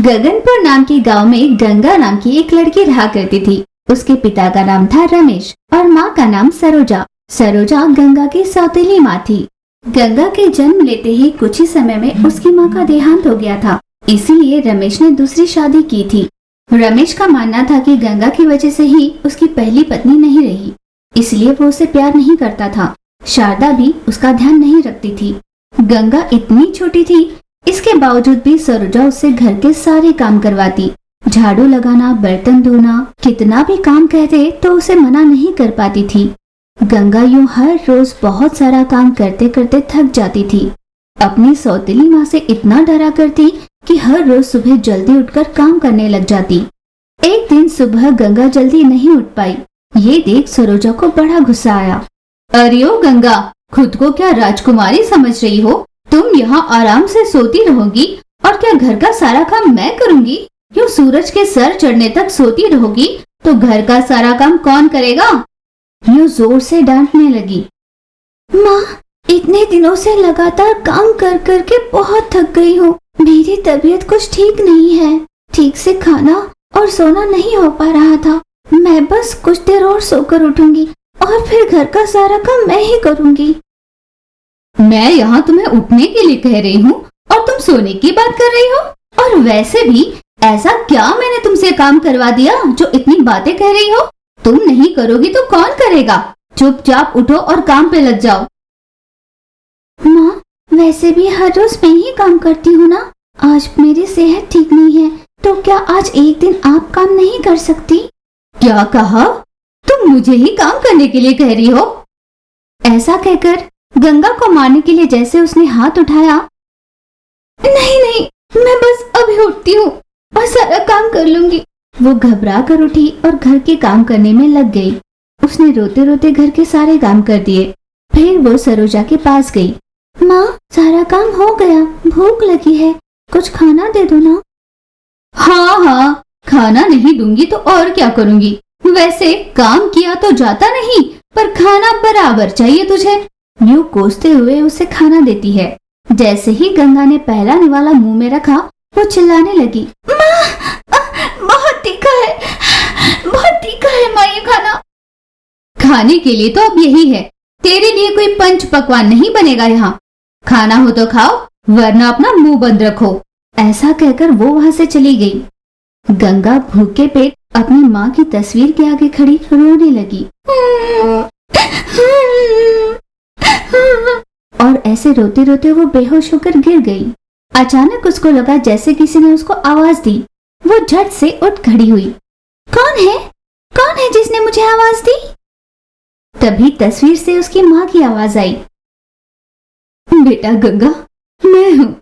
गगनपुर नाम के गांव में गंगा नाम की एक लड़की रहा करती थी। उसके पिता का नाम था रमेश और माँ का नाम सरोजा। सरोजा गंगा की सौतेली माँ थी। गंगा के जन्म लेते ही कुछ ही समय में उसकी माँ का देहांत हो गया था, इसीलिए रमेश ने दूसरी शादी की थी। रमेश का मानना था कि गंगा की वजह से ही उसकी पहली पत्नी नहीं रही, इसलिए वो उसे प्यार नहीं करता था। शारदा भी उसका ध्यान नहीं रखती थी। गंगा इतनी छोटी थी, इसके बावजूद भी सरोजा उससे घर के सारे काम करवाती। झाड़ू लगाना, बर्तन धोना, कितना भी काम कहते तो उसे मना नहीं कर पाती थी। गंगा यूं हर रोज बहुत सारा काम करते करते थक जाती थी। अपनी सौतेली माँ से इतना डरा करती कि हर रोज सुबह जल्दी उठकर काम करने लग जाती। एक दिन सुबह गंगा जल्दी नहीं उठ पाई। ये देख सरोजा को बड़ा गुस्सा आया। अरे ओ गंगा, खुद को क्या राजकुमारी समझ रही हो? तुम यहाँ आराम से सोती रहोगी और क्या घर का सारा काम मैं करूँगी? यूं सूरज के सर चढ़ने तक सोती रहोगी तो घर का सारा काम कौन करेगा? यूं जोर से डांटने लगी। माँ, इतने दिनों से लगातार काम कर कर के बहुत थक गई हूँ। मेरी तबीयत कुछ ठीक नहीं है। ठीक से खाना और सोना नहीं हो पा रहा था। मैं बस कुछ देर और सोकर उठूंगी और फिर घर का सारा काम मैं ही करूंगी। मैं यहाँ तुम्हें उठने के लिए कह रही हूँ और तुम सोने की बात कर रही हो? और वैसे भी ऐसा क्या मैंने तुमसे काम करवा दिया जो इतनी बातें कह रही हो? तुम नहीं करोगी तो कौन करेगा? चुपचाप उठो और काम पे लग जाओ। माँ, वैसे भी हर रोज मैं ही काम करती हूँ ना। आज मेरी सेहत ठीक नहीं है तो क्या आज एक दिन आप काम नहीं कर सकती? क्या कहा? तुम मुझे ही काम करने के लिए कह रही हो? ऐसा कहकर गंगा को मारने के लिए जैसे उसने हाथ उठाया। नहीं नहीं, मैं बस अभी उठती हूँ और सारा काम कर लूंगी। वो घबरा कर उठी और घर के काम करने में लग गई। उसने रोते रोते घर के सारे काम कर दिए। फिर वो सरोजा के पास गई। माँ, सारा काम हो गया, भूख लगी है, कुछ खाना दे दो ना। हाँ हाँ, खाना नहीं दूंगी तो और क्या करूंगी? वैसे काम किया तो जाता नहीं, पर खाना बराबर चाहिए तुझे। यूं कोसते हुए उसे खाना देती है। जैसे ही गंगा ने पहला निवाला मुंह में रखा, वो चिल्लाने लगी। माँ, बहुत तीखा है, बहुत तीखा है माँ ये खाना। खाने के लिए तो अब यही है, तेरे लिए कोई पंच पकवान नहीं बनेगा यहाँ। खाना हो तो खाओ, वरना अपना मुंह बंद रखो। ऐसा कहकर वो वहां से चली गई। गंगा भूखे पेट अपनी माँ की तस्वीर के आगे खड़ी रोने लगी और ऐसे रोते रोते वो बेहोश होकर गिर गई। अचानक उसको लगा जैसे किसी ने उसको आवाज दी। वो झट से उठ खड़ी हुई। कौन है? कौन है जिसने मुझे आवाज दी? तभी तस्वीर से उसकी माँ की आवाज आई। बेटा गंगा, मैं हूँ,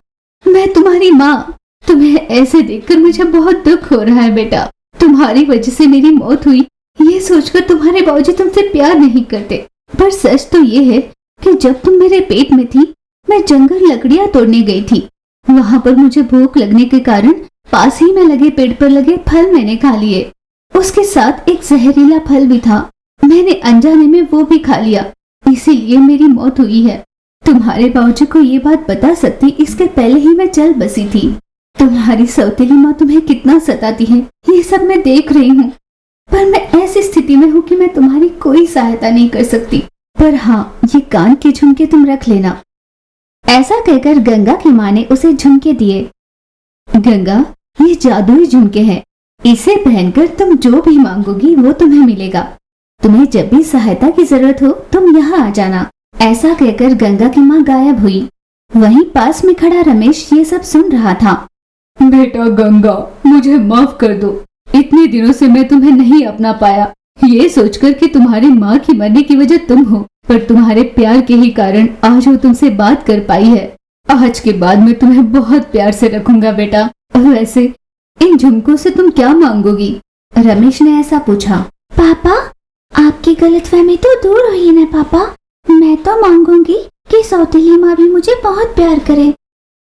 मैं तुम्हारी माँ। तुम्हें ऐसे देखकर मुझे बहुत दुख हो रहा है बेटा। तुम्हारी वजह से मेरी मौत हुई, ये सोचकर तुम्हारे बाबूजी तुमसे प्यार नहीं करते। पर सच तो ये है कि जब तुम मेरे पेट में थी, मैं जंगल लकड़ियां तोड़ने गई थी। वहां पर मुझे भूख लगने के कारण पास ही में लगे पेड़ पर लगे फल मैंने खा लिए। उसके साथ एक जहरीला फल भी था, मैंने अनजाने में वो भी खा लिया, इसीलिए मेरी मौत हुई है। तुम्हारे बाबूजी को ये बात बता सकती, इसके पहले ही मैं चल बसी थी। तुम्हारी सौतेली माँ तुम्हें कितना सताती है, ये सब मैं देख रही हूँ, पर मैं ऐसी स्थिति में हूँ कि मैं तुम्हारी कोई सहायता नहीं कर सकती। पर हाँ, ये कान के झुमके तुम रख लेना। ऐसा कहकर गंगा की माँ ने उसे झुमके दिए। गंगा, ये जादुई झुमके हैं, इसे पहनकर तुम जो भी मांगोगी वो तुम्हें मिलेगा। तुम्हें जब भी सहायता की जरूरत हो तुम यहाँ आ जाना। ऐसा कहकर गंगा की माँ गायब हुई। वहीं पास में खड़ा रमेश ये सब सुन रहा था। बेटा गंगा, मुझे माफ कर दो। इतने दिनों से मैं तुम्हें नहीं अपना पाया, ये सोचकर कि तुम्हारी माँ की मरने की वजह तुम हो, पर तुम्हारे प्यार के ही कारण आज वो तुमसे बात कर पाई है। आज के बाद मैं तुम्हें बहुत प्यार से रखूंगा बेटा। वैसे इन झुमकों से तुम क्या मांगोगी? रमेश ने ऐसा पूछा। पापा, आपकी गलतफहमी तो दूर हुई ना पापा। मैं तो मांगूंगी कि सौतेली माँ भी मुझे बहुत प्यार करे।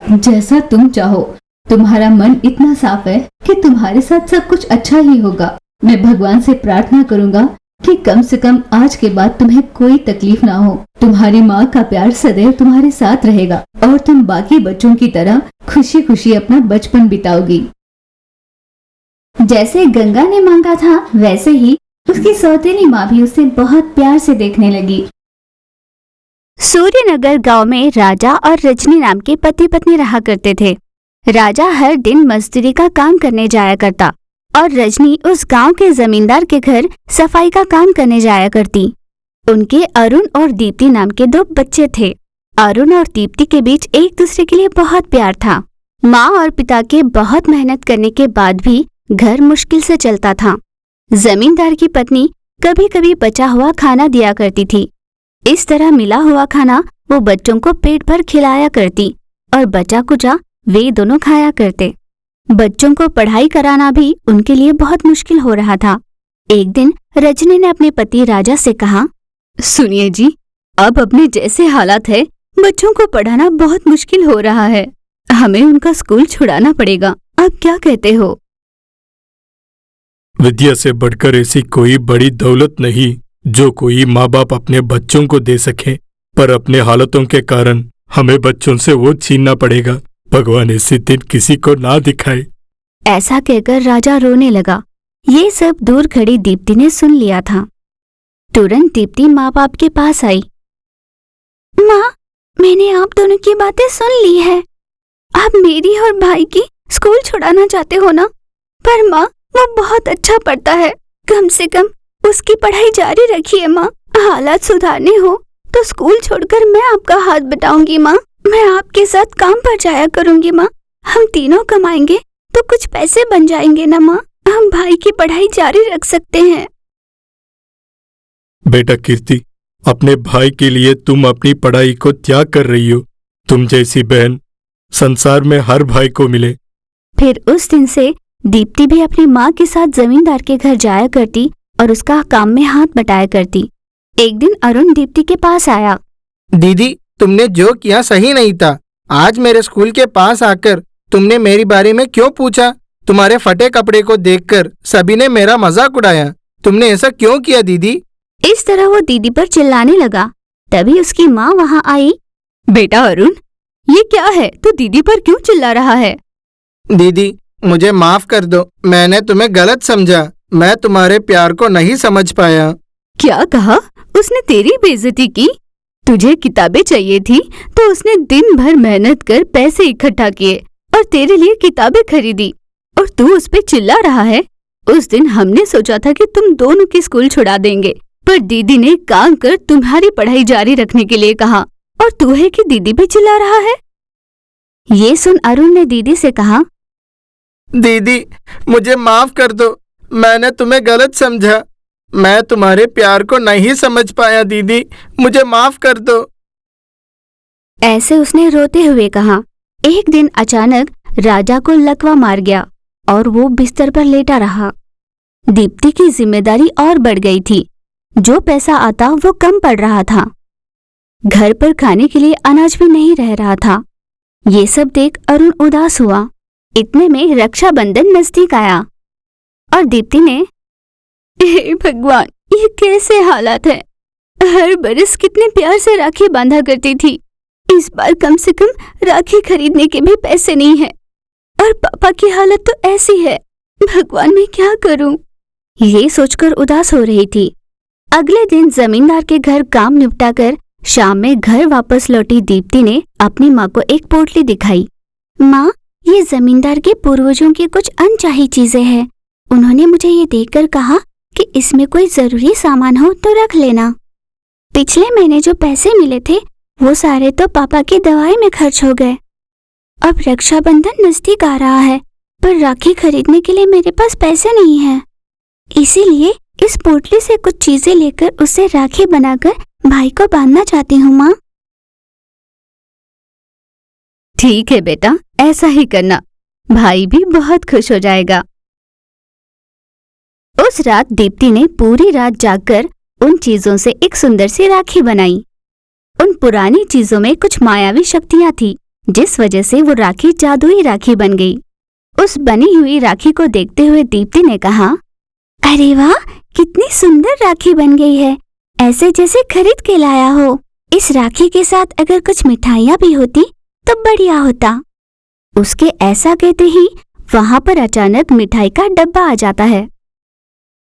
जैसा तुम चाहो, तुम्हारा मन इतना साफ है कि तुम्हारे साथ सब कुछ अच्छा ही होगा। मैं भगवान से प्रार्थना करूंगा कि कम से कम आज के बाद तुम्हें कोई तकलीफ ना हो। तुम्हारी माँ का प्यार सदैव तुम्हारे साथ रहेगा और तुम बाकी बच्चों की तरह खुशी खुशी अपना बचपन बिताओगी। जैसे गंगा ने मांगा था वैसे ही उसकी सौतेली माँ भी उसे बहुत प्यार से देखने लगी। सूर्यनगर गांव में राजा और रजनी नाम के पति पत्नी रहा करते थे। राजा हर दिन मजदूरी का काम करने जाया करता और रजनी उस गांव के जमींदार के घर सफाई का काम करने जाया करती। उनके अरुण और दीप्ति नाम के 2 बच्चे थे। अरुण और दीप्ति के बीच एक दूसरे के लिए बहुत प्यार था। माँ और पिता के बहुत मेहनत करने के बाद भी घर मुश्किल से चलता था। जमींदार की पत्नी कभी कभी बचा हुआ खाना दिया करती थी। इस तरह मिला हुआ खाना वो बच्चों को पेट भर खिलाया करती और बचा कुचा वे दोनों खाया करते। बच्चों को पढ़ाई कराना भी उनके लिए बहुत मुश्किल हो रहा था। एक दिन रजनी ने अपने पति राजा से कहा, सुनिए जी, अब अपने जैसे हालात है बच्चों को पढ़ाना बहुत मुश्किल हो रहा है। हमें उनका स्कूल छुड़ाना पड़ेगा। आप क्या कहते हो? विद्या से बढ़कर ऐसी कोई बड़ी दौलत नहीं जो कोई माँ बाप अपने बच्चों को दे सके, पर अपने हालतों के कारण हमें बच्चों से वो छीनना पड़ेगा। भगवान ऐसे दिन किसी को ना दिखाए। ऐसा कहकर राजा रोने लगा। ये सब दूर खड़ी दीप्ति ने सुन लिया था। तुरंत दीप्ति माँ बाप के पास आई। माँ, मैंने आप दोनों की बातें सुन ली है। आप मेरी और भाई की स्कूल छुड़ाना चाहते हो ना? पर माँ, वो बहुत अच्छा पढ़ता है, कम से कम उसकी पढ़ाई जारी रखिए माँ। हालात सुधारने हो तो स्कूल छोड़कर मैं आपका हाथ बटाऊंगी माँ। मैं आपके साथ काम पर जाया करूंगी माँ। हम तीनों कमाएंगे तो कुछ पैसे बन जाएंगे ना माँ। हम भाई की पढ़ाई जारी रख सकते हैं। बेटा कीर्ति, अपने भाई के लिए तुम अपनी पढ़ाई को त्याग कर रही हो। तुम जैसी बहन संसार में हर भाई को मिले। फिर उस दिन से दीप्ति भी अपनी माँ के साथ जमींदार के घर जाया करती और उसका काम में हाथ बटाया करती। एक दिन अरुण दीप्ति के पास आया। दीदी, तुमने जो किया सही नहीं था। आज मेरे स्कूल के पास आकर तुमने मेरे बारे में क्यों पूछा? तुम्हारे फटे कपड़े को देखकर सभी ने मेरा मजाक उड़ाया। तुमने ऐसा क्यों किया दीदी? इस तरह वो दीदी पर चिल्लाने लगा। तभी उसकी माँ वहाँ आई। बेटा अरुण, ये क्या है? तू दीदी पर क्यों चिल्ला रहा है? दीदी, मुझे माफ कर दो। मैंने तुम्हें गलत समझा। मैं तुम्हारे प्यार को नहीं समझ पाया। क्या कहा? उसने तेरी बेइज्जती की? तुझे किताबें चाहिए थी तो उसने दिन भर मेहनत कर पैसे इकट्ठा किए और तेरे लिए किताबें खरीदी और तू उस पे चिल्ला रहा है। उस दिन हमने सोचा था कि तुम दोनों की स्कूल छुड़ा देंगे, पर दीदी ने काम कर तुम्हारी पढ़ाई जारी रखने के लिए कहा और तू है कि दीदी पे चिल्ला रहा है। ये सुन अरुण ने दीदी से कहा, दीदी, मुझे माफ कर दो। मैंने तुम्हें गलत समझा। मैं तुम्हारे प्यार को नहीं समझ पाया दीदी, मुझे माफ कर दो। ऐसे उसने रोते हुए कहा। एक दिन अचानक राजा को लकवा मार गया और वो बिस्तर पर लेटा रहा। दीप्ति की जिम्मेदारी और बढ़ गई थी। जो पैसा आता वो कम पड़ रहा था। घर पर खाने के लिए अनाज भी नहीं रह रहा था। ये सब देख अरुण उदास हुआ। इतने में रक्षाबंधन नजदीक आया और दीप्ति ने, हे भगवान, ये कैसे हालात है? हर बरस कितने प्यार से राखी बांधा करती थी। इस बार कम से कम राखी खरीदने के भी पैसे नहीं है और पापा की हालत तो ऐसी है। भगवान, मैं क्या करूं? ये सोचकर उदास हो रही थी। अगले दिन जमींदार के घर काम निपटाकर शाम में घर वापस लौटी दीप्ति ने अपनी माँ को एक पोटली दिखाई। माँ, ये जमींदार के पूर्वजों की कुछ अनचाही चीजें हैं। उन्होंने मुझे ये देखकर कहा कि इसमें कोई जरूरी सामान हो तो रख लेना। पिछले महीने जो पैसे मिले थे वो सारे तो पापा की दवाई में खर्च हो गए। अब रक्षाबंधन नजदीक आ रहा है, पर राखी खरीदने के लिए मेरे पास पैसे नहीं हैं। इसीलिए इस पोटली से कुछ चीजें लेकर उससे राखी बनाकर भाई को बांधना चाहती हूँ माँ। ठीक है बेटा, ऐसा ही करना। भाई भी बहुत खुश हो जाएगा। उस रात दीप्ति ने पूरी रात जागकर उन चीजों से एक सुंदर सी राखी बनाई। उन पुरानी चीजों में कुछ मायावी शक्तियां थी, जिस वजह से वो राखी जादुई राखी बन गई। उस बनी हुई राखी को देखते हुए दीप्ति ने कहा, अरे वाह, कितनी सुंदर राखी बन गई है, ऐसे जैसे खरीद के लाया हो। इस राखी के साथ अगर कुछ मिठाइयाँ भी होती तो बढ़िया होता। उसके ऐसा कहते ही वहां पर अचानक मिठाई का डब्बा आ जाता है।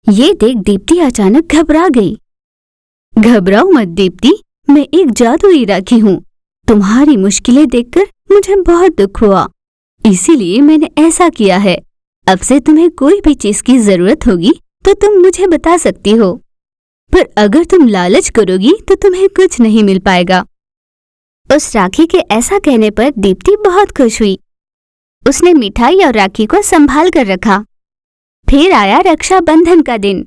ये देख दीप्ति अचानक घबरा गई। घबराओ मत दीप्ति, मैं एक जादुई राखी हूँ। तुम्हारी मुश्किलें देखकर मुझे बहुत दुख हुआ, इसीलिए मैंने ऐसा किया है। अब से तुम्हें कोई भी चीज की जरूरत होगी तो तुम मुझे बता सकती हो, पर अगर तुम लालच करोगी तो तुम्हें कुछ नहीं मिल पाएगा। उस राखी के ऐसा कहने पर दीप्ति बहुत खुश हुई। उसने मिठाई और राखी को संभाल कर रखा। फिर आया रक्षाबंधन का दिन।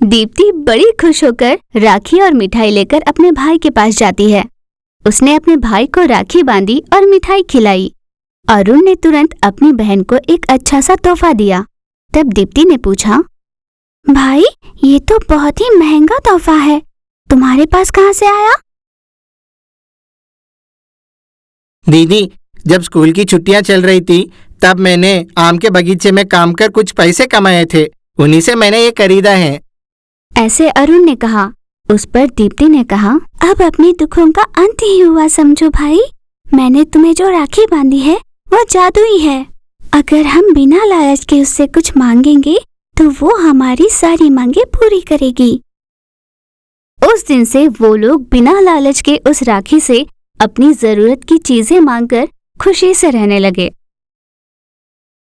दीप्ति बड़ी खुश होकर राखी और मिठाई लेकर अपने भाई के पास जाती है। उसने अपने भाई को राखी बांधी और मिठाई खिलाई। अरुण ने तुरंत अपनी बहन को एक अच्छा सा तोहफा दिया। तब दीप्ति ने पूछा, भाई ये तो बहुत ही महंगा तोहफा है, तुम्हारे पास कहाँ से आया? दीदी, जब स्कूल की छुट्टियां चल रही थी तब मैंने आम के बगीचे में काम कर कुछ पैसे कमाए थे, उन्हीं से मैंने ये खरीदा है। ऐसे अरुण ने कहा। उस पर दीप्ति ने कहा, अब अपने दुखों का अंत ही हुआ समझो भाई। मैंने तुम्हें जो राखी बांधी है वो जादुई है। अगर हम बिना लालच के उससे कुछ मांगेंगे तो वो हमारी सारी मांगे पूरी करेगी। उस दिन से वो लोग बिना लालच के उस राखी से अपनी जरूरत की चीजें मांगकर खुशी से रहने लगे।